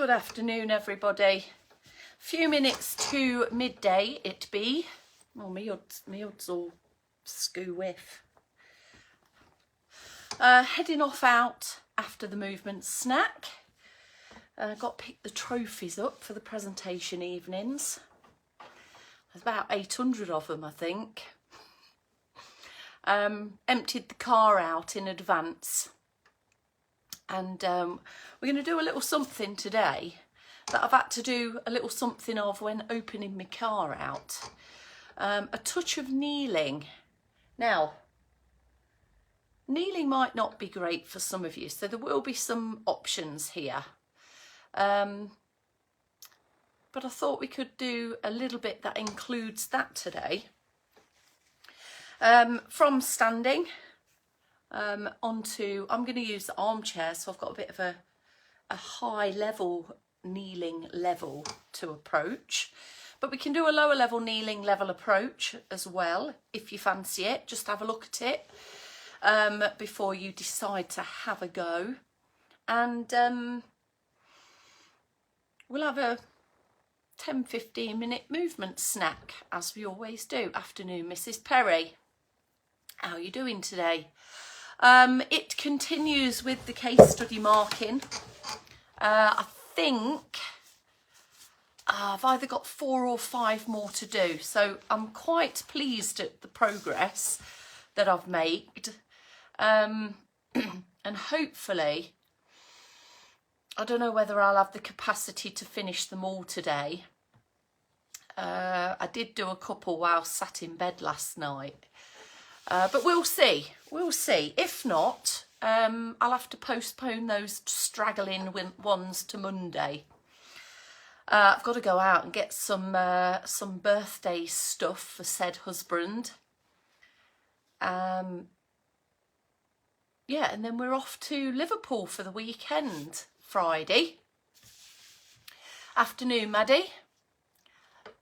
Good afternoon, everybody. Few minutes to midday it be. Oh, me odds all screw with. Heading off out after the movement snack. Got to pick the trophies up for the presentation evenings. There's about 800 of them, I think. Emptied the car out in advance. And we're going to do a little something today that I've had to do a little something of when opening my car out. A touch of kneeling. Now, kneeling might not be great for some of you, so there will be some options here. But I thought we could do a little bit that includes that today. From standing onto, I'm going to use the armchair, so I've got a bit of a high level kneeling level to approach. But we can do a lower level kneeling level approach as well, if you fancy it. Just have a look at it before you decide to have a go. And we'll have a 10-15 minute movement snack, as we always do. Afternoon, Mrs. Perry. How are you doing today? It continues with the case study marking. I think I've either got 4 or 5 more to do, so I'm quite pleased at the progress that I've made. And hopefully, I don't know whether I'll have the capacity to finish them all today. I did do a couple while sat in bed last night. But we'll see. If not, I'll have to postpone those straggling ones to Monday. I've got to go out and get some birthday stuff for said husband. Yeah, and then we're off to Liverpool for the weekend, Friday. Afternoon, Maddie.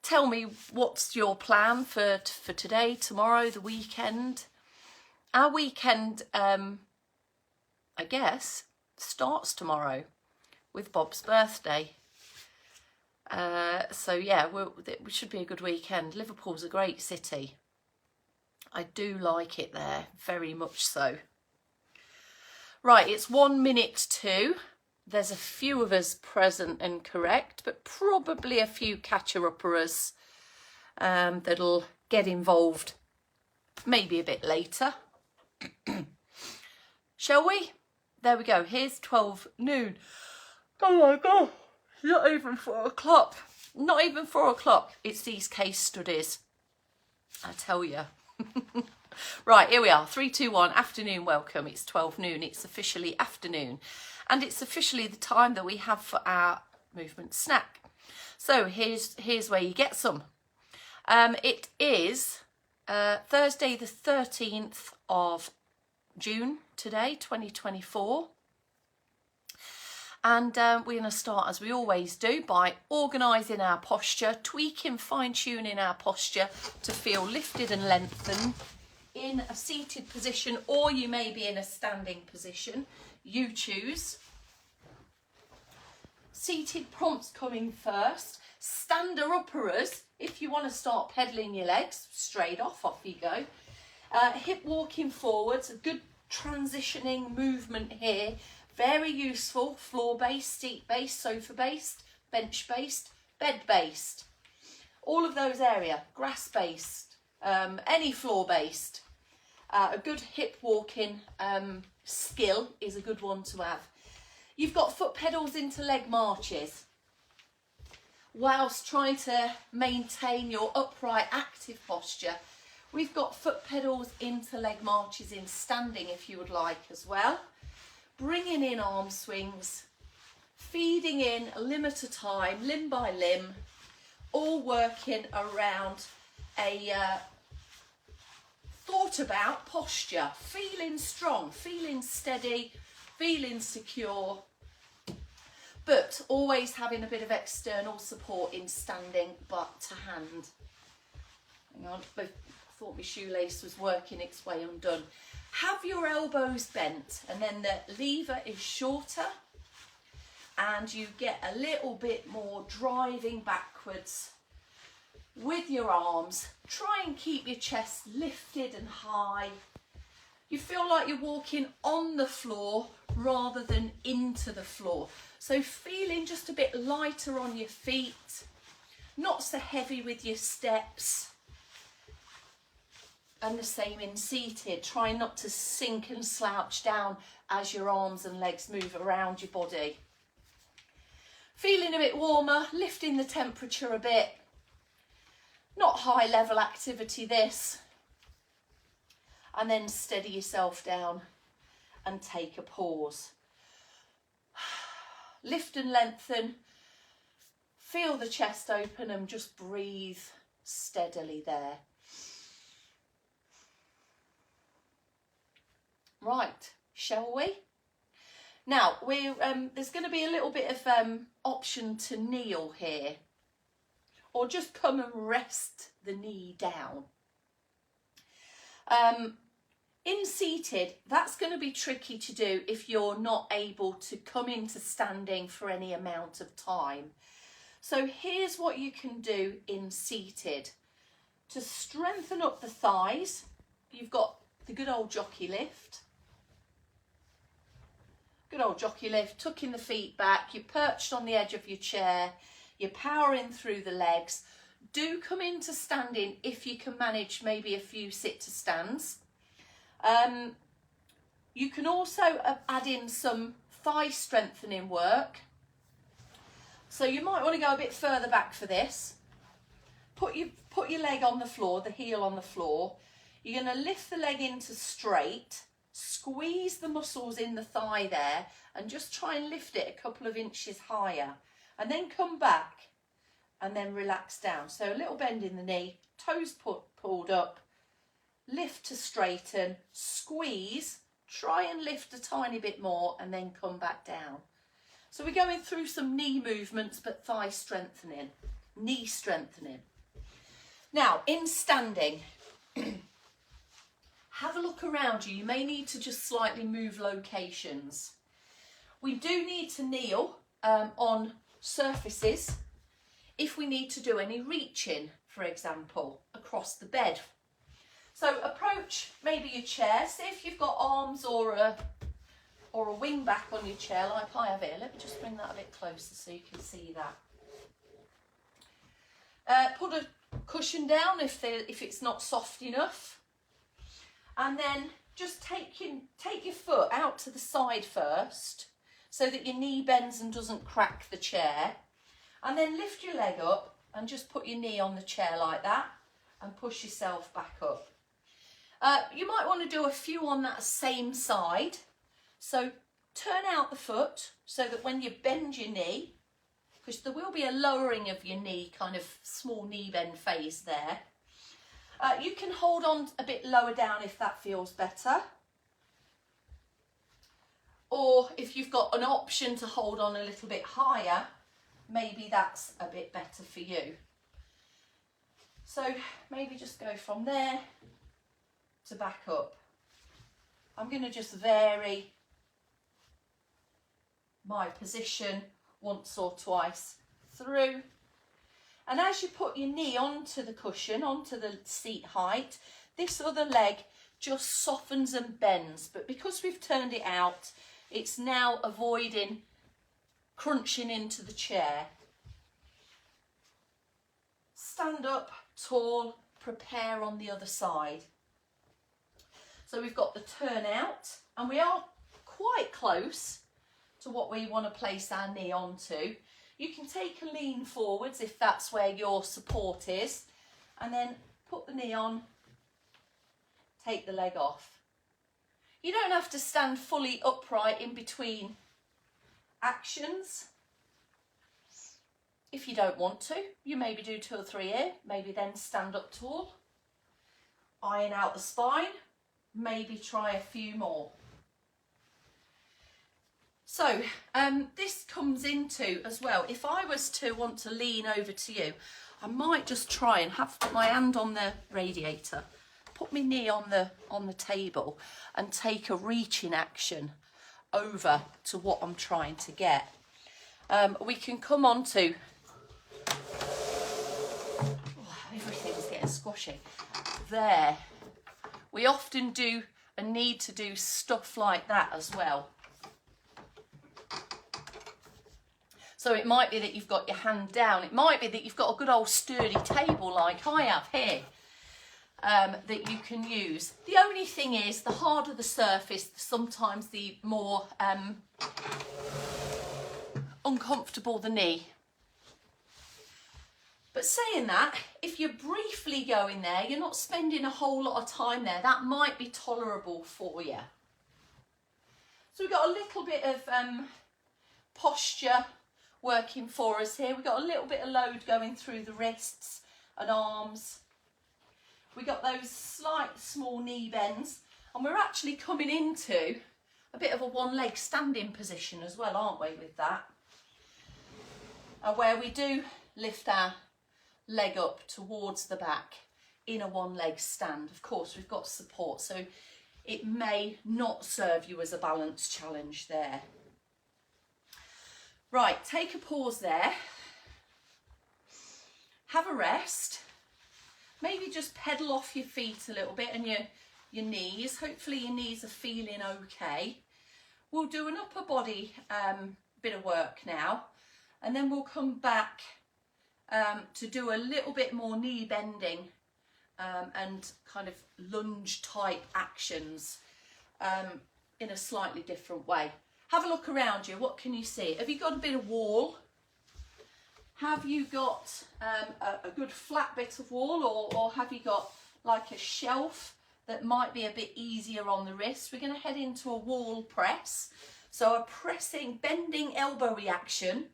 Tell me, what's your plan for today, tomorrow, the weekend? Our weekend, I guess, starts tomorrow with Bob's birthday. So yeah, it should be a good weekend. Liverpool's a great city. I do like it there, very much so. Right, it's 1 minute to. There's a few of us present and correct, but probably a few catcher-uppers that'll get involved maybe a bit later. Shall we? There we go. Here's 12 noon. Oh my God. Not even 4 o'clock. Not even 4 o'clock. It's these case studies. I tell you. Right, here we are. 3, 2, 1. Afternoon welcome. It's 12 noon. It's officially afternoon. And it's officially the time that we have for our movement snack. So here's where you get some. It is Thursday the 13th of June today, 2024. And we're going to start, as we always do, by organising our posture, tweaking, fine-tuning our posture to feel lifted and lengthened in a seated position, or you may be in a standing position. You choose. Seated prompts coming first. Stander-uppers, if you want to start pedaling your legs, straight off you go. Hip walking forwards, a good transitioning movement here. Very useful, floor-based, seat-based, sofa-based, bench-based, bed-based. All of those areas, grass-based, any floor-based. A good hip walking skill is a good one to have. You've got foot pedals into leg marches whilst trying to maintain your upright active posture. We've got foot pedals into leg marches in standing if you would like as well. Bringing in arm swings, feeding in a limb at a time, limb by limb, all working around a thought about posture, feeling strong, feeling steady, feeling secure, but always having a bit of external support in standing butt to hand. Hang on, I thought my shoelace was working its way undone. Have your elbows bent, and then the lever is shorter and you get a little bit more driving backwards with your arms. Try and keep your chest lifted and high. You feel like you're walking on the floor rather than into the floor. So feeling just a bit lighter on your feet, not so heavy with your steps. And the same in seated. Try not to sink and slouch down as your arms and legs move around your body. Feeling a bit warmer, lifting the temperature a bit. Not high level activity this. And then steady yourself down and take a pause. Lift and lengthen. Feel the chest open and just breathe steadily there. Right, shall we? Now, there's going to be a little bit of option to kneel here. Or just come and rest the knee down. In seated, that's going to be tricky to do if you're not able to come into standing for any amount of time. So here's what you can do in seated. To strengthen up the thighs, you've got the good old jockey lift. Good old jockey lift, tucking the feet back, you're perched on the edge of your chair, you're powering through the legs. Do come into standing if you can manage maybe a few sit to stands. You can also add in some thigh strengthening work. So you might want to go a bit further back for this. Put your leg on the floor, the heel on the floor. You're going to lift the leg into straight, squeeze the muscles in the thigh there, and just try and lift it a couple of inches higher. And then come back and then relax down. So a little bend in the knee, toes pulled up, lift to straighten, squeeze, try and lift a tiny bit more and then come back down. So we're going through some knee movements but thigh strengthening, knee strengthening. Now in standing, have a look around you. You may need to just slightly move locations. We do need to kneel on surfaces if we need to do any reaching, for example, across the bed. So approach maybe your chair, see if you've got arms or a wing back on your chair like I have here. Let me just bring that a bit closer so you can see that. Put a cushion down if it's not soft enough. And then just take your foot out to the side first so that your knee bends and doesn't crack the chair. And then lift your leg up and just put your knee on the chair like that and push yourself back up. You might want to do a few on that same side. So turn out the foot so that when you bend your knee, because there will be a lowering of your knee, kind of small knee bend phase there. You can hold on a bit lower down if that feels better. Or if you've got an option to hold on a little bit higher, maybe that's a bit better for you. So maybe just go from there to back up. I'm going to just vary my position once or twice through. And as you put your knee onto the cushion, onto the seat height, this other leg just softens and bends. But because we've turned it out, it's now avoiding crunching into the chair. Stand up tall, prepare on the other side. So we've got the turn out, and we are quite close to what we want to place our knee onto. You can take a lean forwards if that's where your support is, and then put the knee on, take the leg off. You don't have to stand fully upright in between actions. If you don't want to, you maybe do 2 or 3 here, maybe then stand up tall, iron out the spine, maybe try a few more. So this comes into as well, if I was to want to lean over to you, I might just try and have my hand on the radiator, put my knee on the table and take a reaching action over to what I'm trying to get. We can come on to, everything's getting squashy. There. We often do and need to do stuff like that as well. So it might be that you've got your hand down. It might be that you've got a good old sturdy table like I have here that you can use. The only thing is, the harder the surface, sometimes the more uncomfortable the knee. But saying that, if you're briefly going there, you're not spending a whole lot of time there, that might be tolerable for you. So we've got a little bit of posture working for us here. We've got a little bit of load going through the wrists and arms. We got those slight small knee bends, and we're actually coming into a bit of a one leg standing position as well, aren't we, with that? Where we do lift our leg up towards the back in a one leg stand. Of course, we've got support, so it may not serve you as a balance challenge there. Right, take a pause there, have a rest, maybe just pedal off your feet a little bit and your knees. Hopefully your knees are feeling okay. We'll do an upper body bit of work now, and then we'll come back to do a little bit more knee bending and kind of lunge type actions in a slightly different way. Have a look around you. What can you see? Have you got a bit of wall? Have you got a good flat bit of wall, or have you got like a shelf that might be a bit easier on the wrist? We're going to head into a wall press. So a pressing, bending elbow reaction,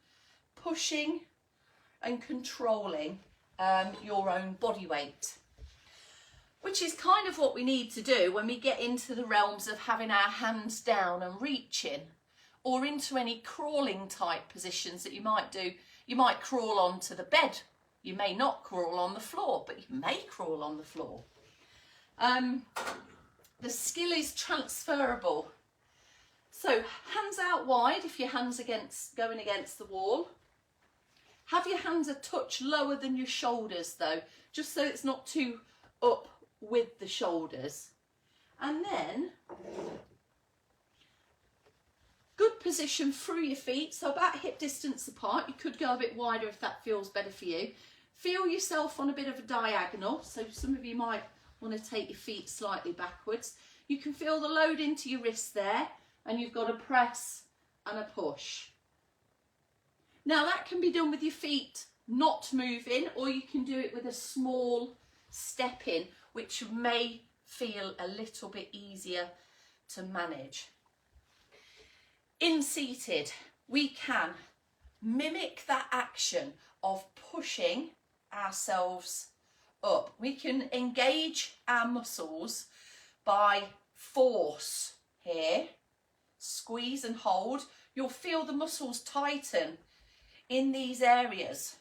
pushing and controlling your own body weight, which is kind of what we need to do when we get into the realms of having our hands down and reaching, or into any crawling type positions that you might do. You might crawl onto the bed. You may not crawl on the floor, but you may crawl on the floor. The skill is transferable. So hands out wide if your hands going against the wall. Have your hands a touch lower than your shoulders though, just so it's not too up with the shoulders. And then good position through your feet, so about hip distance apart. You could go a bit wider if that feels better for you. Feel yourself on a bit of a diagonal, so some of you might want to take your feet slightly backwards. You can feel the load into your wrists there, and you've got a press and a push. Now that can be done with your feet not moving, or you can do it with a small step in, which may feel a little bit easier to manage. In seated, we can mimic that action of pushing ourselves up. We can engage our muscles by force here. Squeeze and hold. You'll feel the muscles tighten in these areas,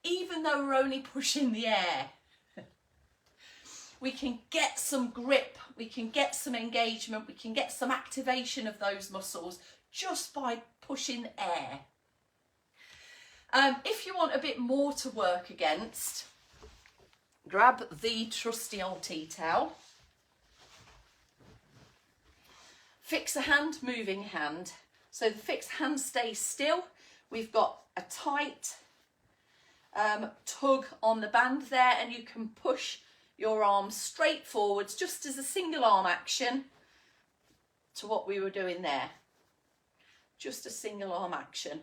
even though we're only pushing the air. We can get some grip, we can get some engagement, we can get some activation of those muscles just by pushing air. If you want a bit more to work against, grab the trusty old tea towel. Fix a hand, moving hand. So the fixed hand stays still. We've got a tight tug on the band there, and you can push your arms straight forwards just as a single arm action to what we were doing there. Just a single arm action.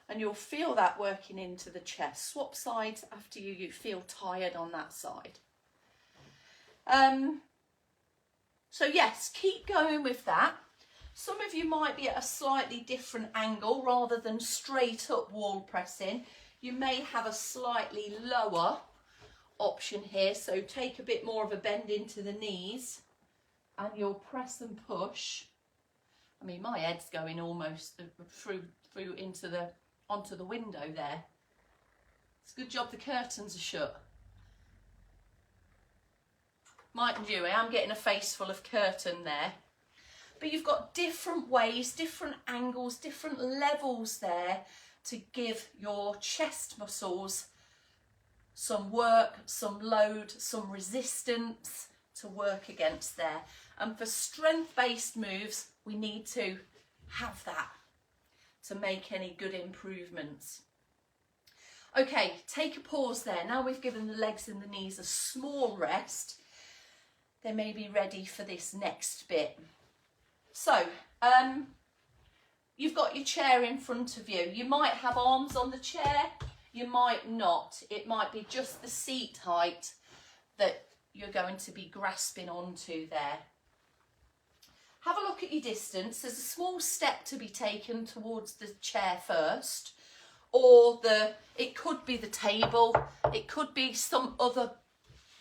And you'll feel that working into the chest. Swap sides after you feel tired on that side. So yes, keep going with that. Some of you might be at a slightly different angle rather than straight up wall pressing. You may have a slightly lower option here, so take a bit more of a bend into the knees and you'll press and push. I mean, my head's going almost through onto the window there. It's a good job the curtains are shut. Mind you, I am getting a face full of curtain there. but you've got different ways, different angles, different levels there to give your chest muscles some work, some load, some resistance to work against there. And for strength-based moves, we need to have that to make any good improvements. Okay, take a pause there. Now we've given the legs and the knees a small rest, they may be ready for this next bit. So, you've got your chair in front of you. You might have arms on the chair, you might not. It might be just the seat height that you're going to be grasping onto there. Have a look at your distance. There's a small step to be taken towards the chair first, or it could be the table, it could be some other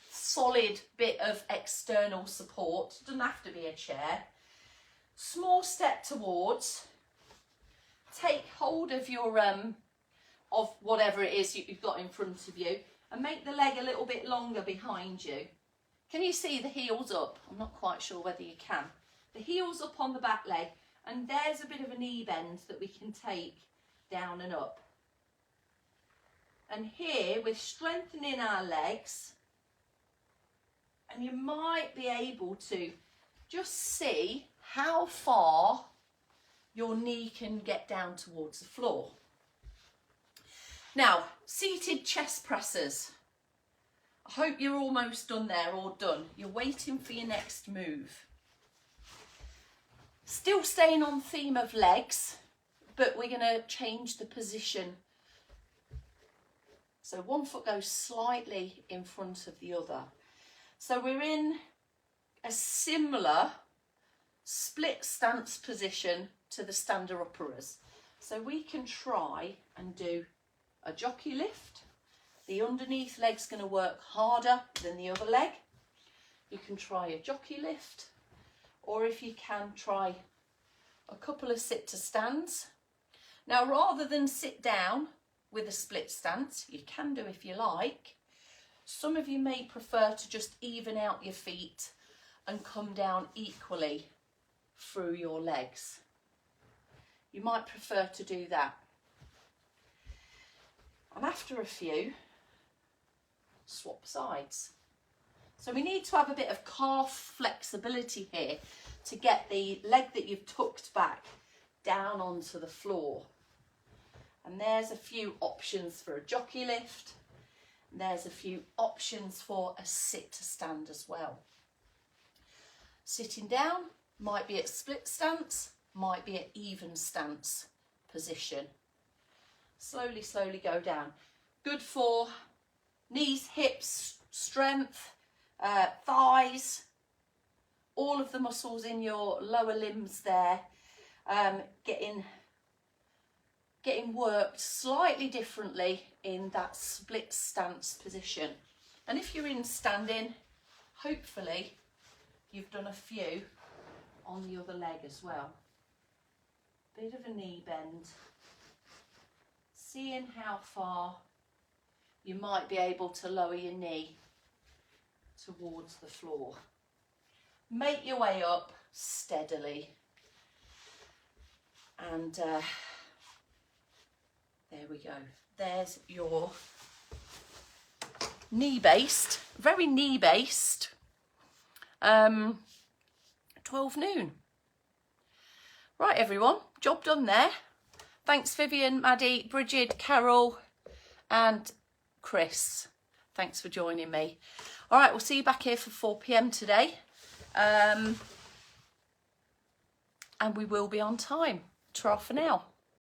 solid bit of external support. It doesn't have to be a chair. Small step towards. Take hold of your of whatever it is you've got in front of you, and make the leg a little bit longer behind you. Can you see the heels up? I'm not quite sure whether you can. The heels up on the back leg, and there's a bit of a knee bend that we can take down and up. And here we're strengthening our legs, and you might be able to just see how far your knee can get down towards the floor. Now, seated chest presses. I hope you're almost done there or done. You're waiting for your next move. Still staying on theme of legs, but we're going to change the position. So one foot goes slightly in front of the other. So we're in a similar split stance position to the stand-uppers. So we can try and do a jockey lift. The underneath leg's going to work harder than the other leg. You can try a jockey lift, or if you can, try a couple of sit to stands. Now, rather than sit down with a split stance, you can do if you like. Some of you may prefer to just even out your feet and come down equally through your legs. You might prefer to do that. And after a few, swap sides. So we need to have a bit of calf flexibility here to get the leg that you've tucked back down onto the floor. And there's a few options for a jockey lift. And there's a few options for a sit to stand as well. Sitting down might be at split stance, might be at even stance position. Slowly, slowly go down. Good for knees, hips, strength, thighs, all of the muscles in your lower limbs there, getting worked slightly differently in that split stance position. And if you're in standing, hopefully you've done a few on the other leg as well. Bit of a knee bend. Seeing how far you might be able to lower your knee towards the floor. Make your way up steadily. And there we go. There's your knee-based, very knee-based, 12 noon. Right, everyone, job done there. Thanks, Vivian, Maddie, Bridget, Carol, and Chris. Thanks for joining me. All right, we'll see you back here for 4 p.m. today. And we will be on time. Ta for now.